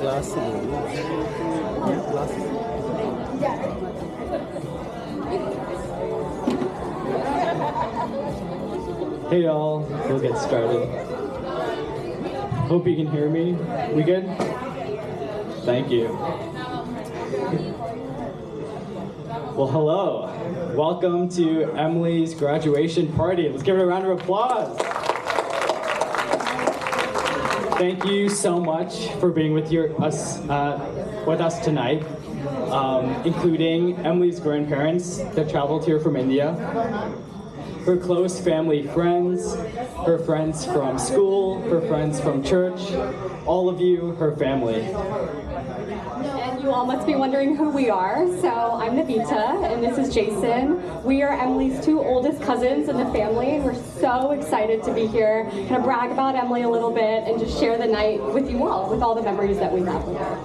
glasses. Yeah, glasses. Hey y'all, we'll get started. Hope you can hear me. We good? Thank you. Well, hello. Welcome to Emily's graduation party. Let's give her a round of applause. Thank you so much for being with us tonight, including Emily's grandparents that traveled here from India, her close family friends, her friends from school, her friends from church, all of you, her family. And you all must be wondering who we are. So I'm Navita, and this is Jason. We are Emily's two oldest cousins in the family. We're so excited to be here, kind of brag about Emily a little bit, and just share the night with you all, with all the memories that we have with her.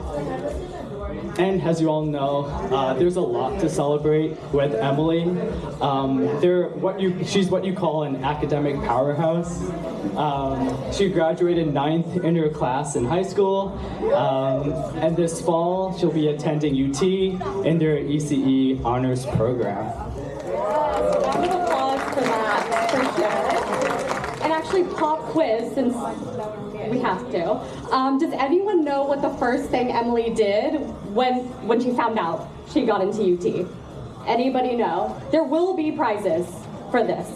And as you all know, there's a lot to celebrate with Emily. She's what you call an academic powerhouse. She graduated 9th in her class in high school, and this fall she'll be attending UT in their ECE honors program. Round of applause for that, for sure. And actually, pop quiz, since we have to. Does anyone know what the first thing Emily did when she found out she got into UT? Anybody know? There will be prizes for this.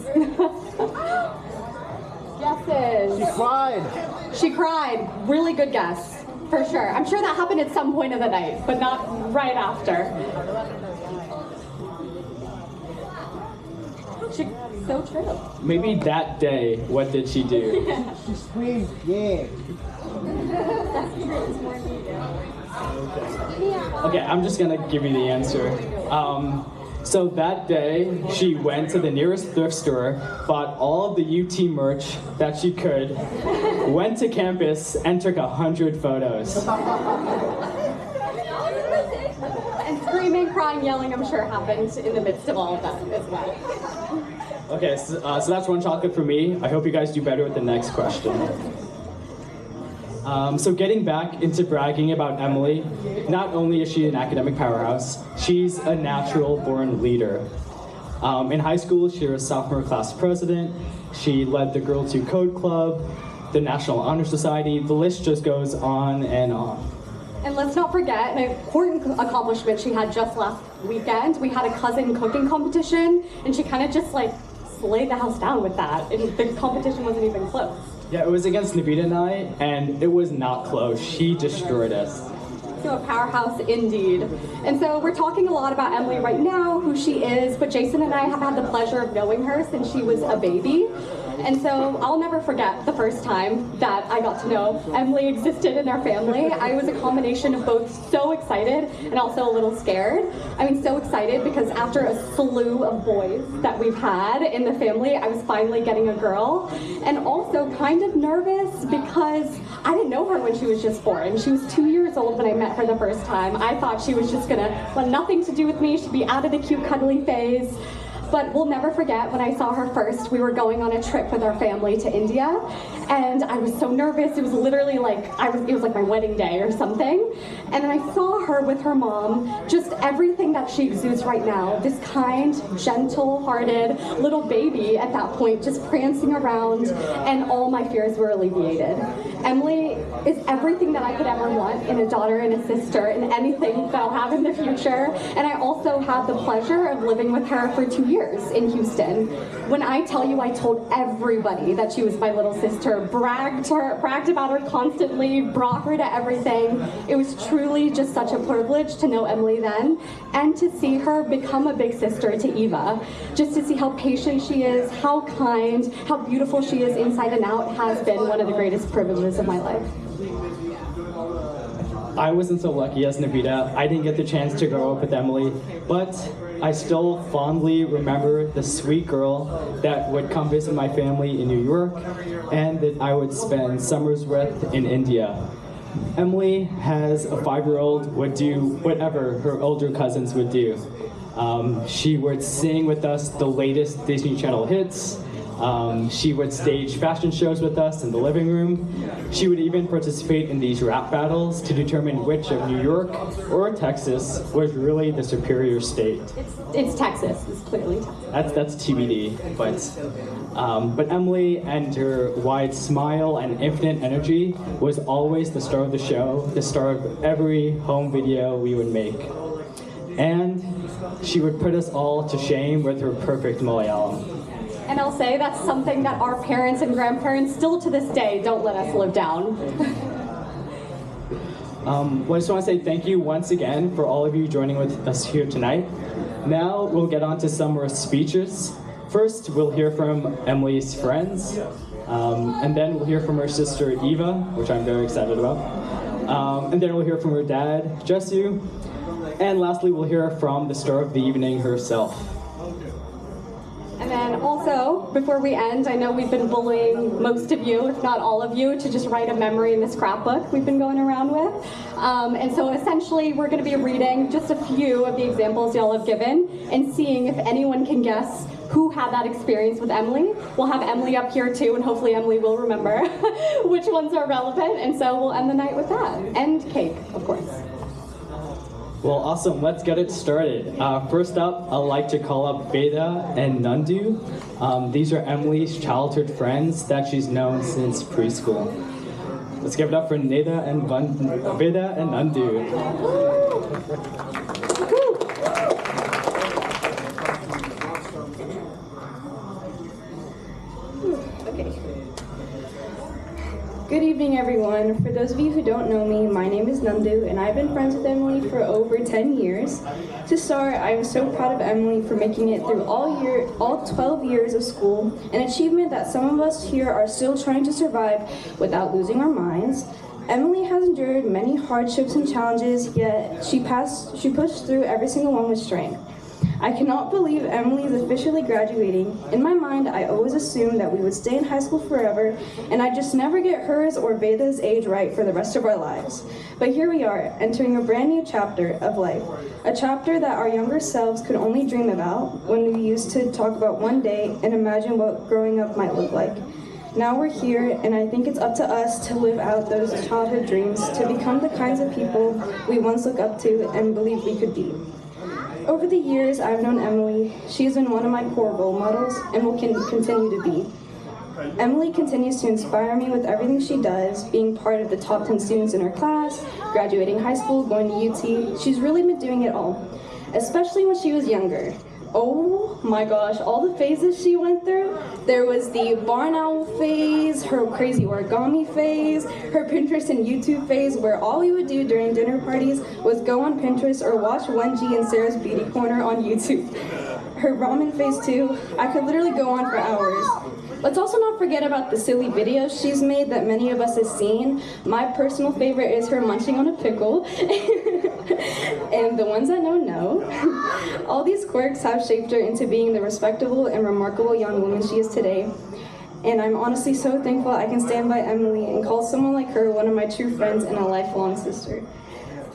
Guesses. She cried. She cried. Really good guess, for sure. I'm sure that happened at some point of the night, but not right after. So true. Maybe that day, what did she do? She screamed, yeah. Okay, I'm just gonna give you the answer. So that day, she went to the nearest thrift store, bought all of the UT merch that she could, went to campus, and took 100 photos. And screaming, crying, yelling, I'm sure happened in the midst of all of that as well. Okay, so that's one chocolate for me. I hope you guys do better with the next question. So getting back into bragging about Emily, not only is she an academic powerhouse, she's a natural born leader. In high school, she was sophomore class president. She led the Girls Who Code Club, the National Honor Society. The list just goes on and on. And let's not forget an important accomplishment she had just last weekend. We had a cousin cooking competition, and she kind of just laid the house down with that. The competition wasn't even close. Yeah, it was against Navita and I, and it was not close. She destroyed us. So a powerhouse indeed. And so we're talking a lot about Emily right now, who she is, but Jason and I have had the pleasure of knowing her since she was a baby. And so I'll never forget the first time that I got to know Emily existed in our family. I was a combination of both so excited and also a little scared. I mean, so excited because after a slew of boys that we've had in the family, I was finally getting a girl. And also kind of nervous because I didn't know her when she was just born. She was 2 years old when I met her the first time. I thought she was just gonna want nothing to do with me. She'd be out of the cute cuddly phase. But we'll never forget when I saw her first. We were going on a trip with our family to India, and I was so nervous. It was literally it was like my wedding day or something. And then I saw her with her mom, just everything that she exudes right now. This kind, gentle-hearted little baby at that point, just prancing around, and all my fears were alleviated. Emily is everything that I could ever want in a daughter and a sister, and anything that I'll have in the future. And I also had the pleasure of living with her for 2 years in Houston. When I tell you I told everybody that she was my little sister, bragged about her constantly, brought her to everything. It was truly just such a privilege to know Emily then, and to see her become a big sister to Eva. Just to see how patient she is, how kind, how beautiful she is inside and out has been one of the greatest privileges of my life. I wasn't so lucky as Navita. I didn't get the chance to grow up with Emily, but I still fondly remember the sweet girl that would come visit my family in New York and that I would spend summers with in India. Emily, has a 5-year-old, would do whatever her older cousins would do. She would sing with us the latest Disney Channel hits. She would stage fashion shows with us in the living room. She would even participate in these rap battles to determine which of New York or Texas was really the superior state. It's Texas. It's clearly Texas. That's TBD, but Emily and her wide smile and infinite energy was always the star of the show, the star of every home video we would make. And she would put us all to shame with her perfect Malayalam. And I'll say that's something that our parents and grandparents still to this day don't let us live down. I just want to say thank you once again for all of you joining with us here tonight. Now we'll get on to Summer's speeches. First, we'll hear from Emily's friends, and then we'll hear from her sister Eva, which I'm very excited about. And then we'll hear from her dad, Jesu. And lastly, we'll hear from the star of the evening herself. And then also, before we end, I know we've been bullying most of you, if not all of you, to just write a memory in the scrapbook we've been going around with. And so essentially, we're going to be reading just a few of the examples y'all have given and seeing if anyone can guess who had that experience with Emily. We'll have Emily up here too, and hopefully Emily will remember which ones are relevant. And so we'll end the night with that. And cake, of course. Well, awesome. Let's get it started. First up, I'd like to call up Veda and Nandu. These are Emily's childhood friends that she's known since preschool. Let's give it up for Veda and Nandu. Good evening, everyone. For those of you who don't know me, my name is Nandu, and I've been friends with Emily for over 10 years. To start, I am so proud of Emily for making it through all 12 years of school, an achievement that some of us here are still trying to survive without losing our minds. Emily has endured many hardships and challenges, yet she pushed through every single one with strength. I cannot believe Emily is officially graduating. In my mind, I always assumed that we would stay in high school forever, and I just never get hers or Veda's age right for the rest of our lives. But here we are, entering a brand new chapter of life, a chapter that our younger selves could only dream about when we used to talk about one day and imagine what growing up might look like. Now we're here, and I think it's up to us to live out those childhood dreams, to become the kinds of people we once looked up to and believed we could be. Over the years I've known Emily, she has been one of my core role models and will continue to be. Emily continues to inspire me with everything she does, being part of the top 10 students in her class, graduating high school, going to UT. She's really been doing it all, especially when she was younger. Oh my gosh, all the phases she went through. There was the barn owl phase, her crazy origami phase, her Pinterest and YouTube phase, where all we would do during dinner parties was go on Pinterest or watch 1G and Sarah's Beauty Corner on YouTube. Her ramen phase too. I could literally go on for hours. Let's also not forget about the silly videos she's made that many of us have seen. My personal favorite is her munching on a pickle. And the ones that know. All these quirks have shaped her into being the respectable and remarkable young woman she is today. And I'm honestly so thankful I can stand by Emily and call someone like her one of my true friends and a lifelong sister.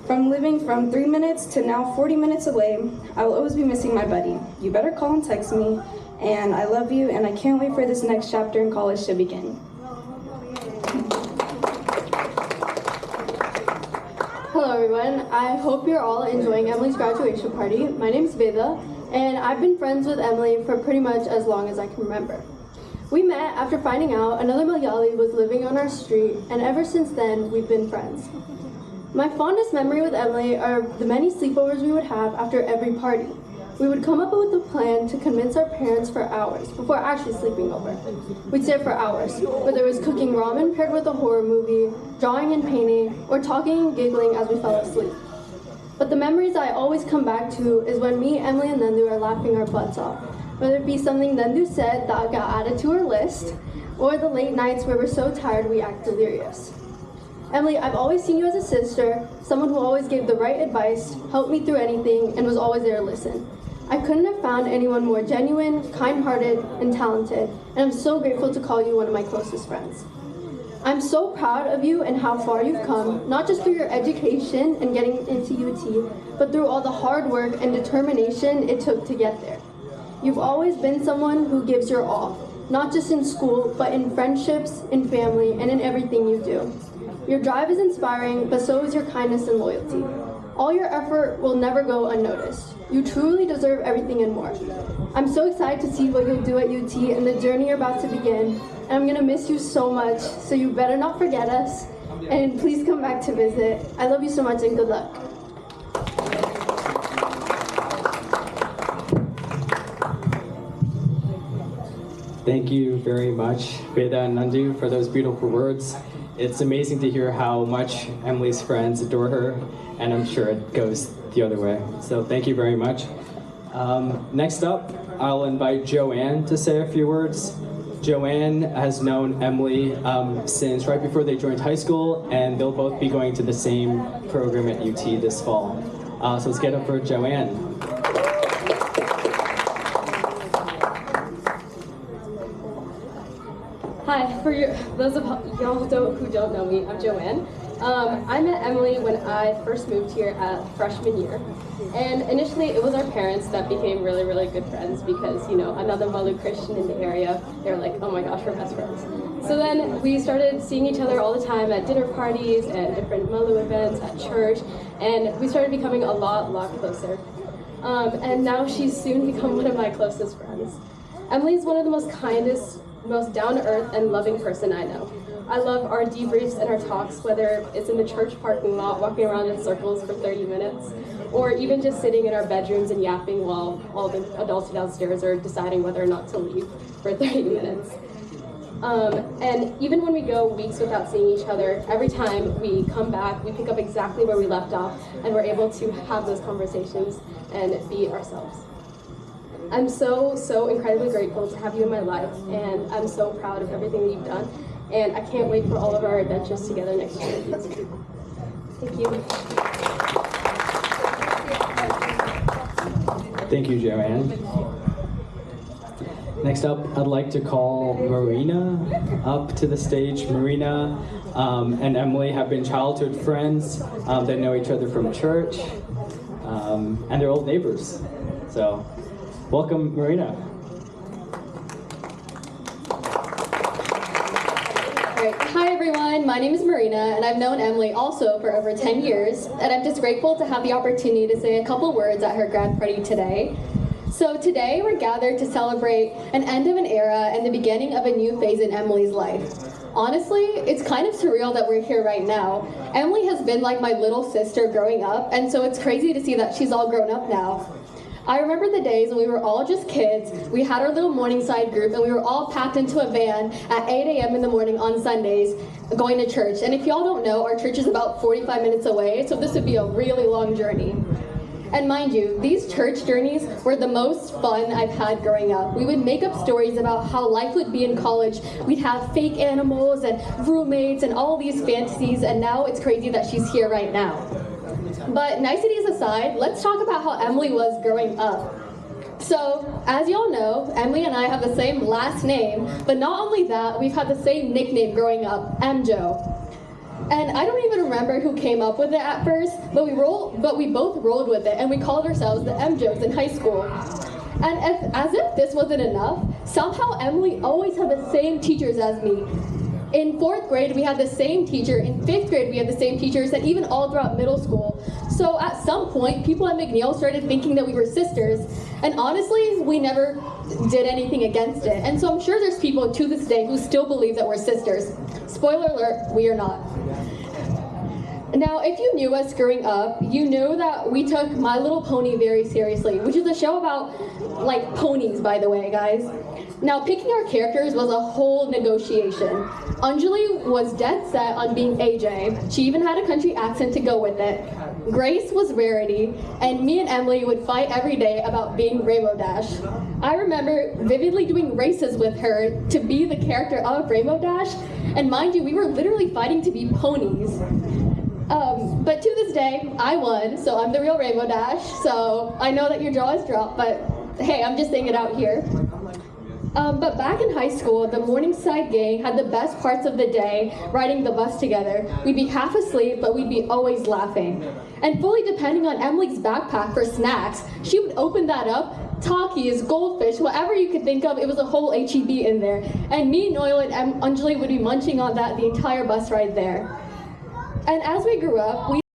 From living from 3 minutes to now 40 minutes away, I will always be missing my buddy. You better call and text me. And I love you, and I can't wait for this next chapter in college to begin. Hello everyone, I hope you're all enjoying Emily's graduation party. My name's Veda, and I've been friends with Emily for pretty much as long as I can remember. We met after finding out another Malayali was living on our street, and ever since then, we've been friends. My fondest memory with Emily are the many sleepovers we would have after every party. We would come up with a plan to convince our parents for hours before actually sleeping over. We'd stay for hours, whether it was cooking ramen paired with a horror movie, drawing and painting, or talking and giggling as we fell asleep. But the memories I always come back to is when me, Emily, and Nandu are laughing our butts off, whether it be something Nandu said that got added to her list, or the late nights where we're so tired we act delirious. Emily, I've always seen you as a sister, someone who always gave the right advice, helped me through anything, and was always there to listen. I couldn't have found anyone more genuine, kind-hearted, and talented, and I'm so grateful to call you one of my closest friends. I'm so proud of you and how far you've come, not just through your education and getting into UT, but through all the hard work and determination it took to get there. You've always been someone who gives your all, not just in school, but in friendships, in family, and in everything you do. Your drive is inspiring, but so is your kindness and loyalty. All your effort will never go unnoticed. You truly deserve everything and more. I'm so excited to see what you'll do at UT and the journey you're about to begin, and I'm gonna miss you so much, so you better not forget us, and please come back to visit. I love you so much and good luck. Thank you very much, Veda and Nandu, for those beautiful words. It's amazing to hear how much Emily's friends adore her, and I'm sure it goes the other way. So thank you very much. Next up, I'll invite Joanne to say a few words. Joanne has known Emily since right before they joined high school, and they'll both be going to the same program at UT this fall. So let's get up for Joanne. Hi, for those of y'all who don't know me, I'm Joanne. I met Emily when I first moved here at freshman year. And initially it was our parents that became really, really good friends because, you know, another Malu Christian in the area, they were like, oh my gosh, we're best friends. So then we started seeing each other all the time at dinner parties and different Malu events at church, and we started becoming a lot closer. And now she's soon become one of my closest friends. Emily's one of the most kindest, most down-to-earth and loving person I know. I love our debriefs and our talks, whether it's in the church parking lot, walking around in circles for 30 minutes, or even just sitting in our bedrooms and yapping while all the adults downstairs are deciding whether or not to leave for 30 minutes. And even when we go weeks without seeing each other, every time we come back, we pick up exactly where we left off, and we're able to have those conversations and be ourselves. I'm so incredibly grateful to have you in my life, and I'm so proud of everything that you've done, and I can't wait for all of our adventures together next year. Thank you. Thank you, Joanne. Next up, I'd like to call Marina up to the stage. Marina and Emily have been childhood friends. They know each other from church, and they're old neighbors. So, welcome, Marina. Great. Hi everyone, my name is Marina, and I've known Emily also for over 10 years, and I'm just grateful to have the opportunity to say a couple words at her grad party today. So today we're gathered to celebrate an end of an era and the beginning of a new phase in Emily's life. Honestly, it's kind of surreal that we're here right now. Emily has been like my little sister growing up, and so it's crazy to see that she's all grown up now. I remember the days when we were all just kids, we had our little Morningside group, and we were all packed into a van at 8 a.m. in the morning on Sundays going to church. And if y'all don't know, our church is about 45 minutes away, so this would be a really long journey. And mind you, these church journeys were the most fun I've had growing up. We would make up stories about how life would be in college. We'd have fake animals and roommates and all these fantasies, and now it's crazy that she's here right now. But niceties aside, let's talk about how Emily was growing up. So, as y'all know, Emily and I have the same last name, but not only that, we've had the same nickname growing up, MJO. And I don't even remember who came up with it at first, but we both rolled with it, and we called ourselves the MJOs in high school. And as if this wasn't enough, somehow Emily always had the same teachers as me. In 4th grade, we had the same teacher. In 5th grade, we had the same teachers, and even all throughout middle school. So at some point, people at McNeil started thinking that we were sisters, and honestly, we never did anything against it. And so I'm sure there's people to this day who still believe that we're sisters. Spoiler alert, we are not. Now, if you knew us growing up, you know that we took My Little Pony very seriously, which is a show about, like, ponies, by the way, guys. Now, picking our characters was a whole negotiation. Anjali was dead set on being AJ. She even had a country accent to go with it. Grace was Rarity, and me and Emily would fight every day about being Rainbow Dash. I remember vividly doing races with her to be the character of Rainbow Dash, and mind you, we were literally fighting to be ponies. But to this day, I won, so I'm the real Rainbow Dash, so I know that your jaw is dropped, but hey, I'm just saying it out here. But back in high school, the Morningside gang had the best parts of the day riding the bus together. We'd be half asleep, but we'd be always laughing. And fully depending on Emily's backpack for snacks, she would open that up, Takis, goldfish, whatever you could think of, it was a whole HEB in there. And me, Noel, and Anjali would be munching on that the entire bus ride there. And as we grew up, we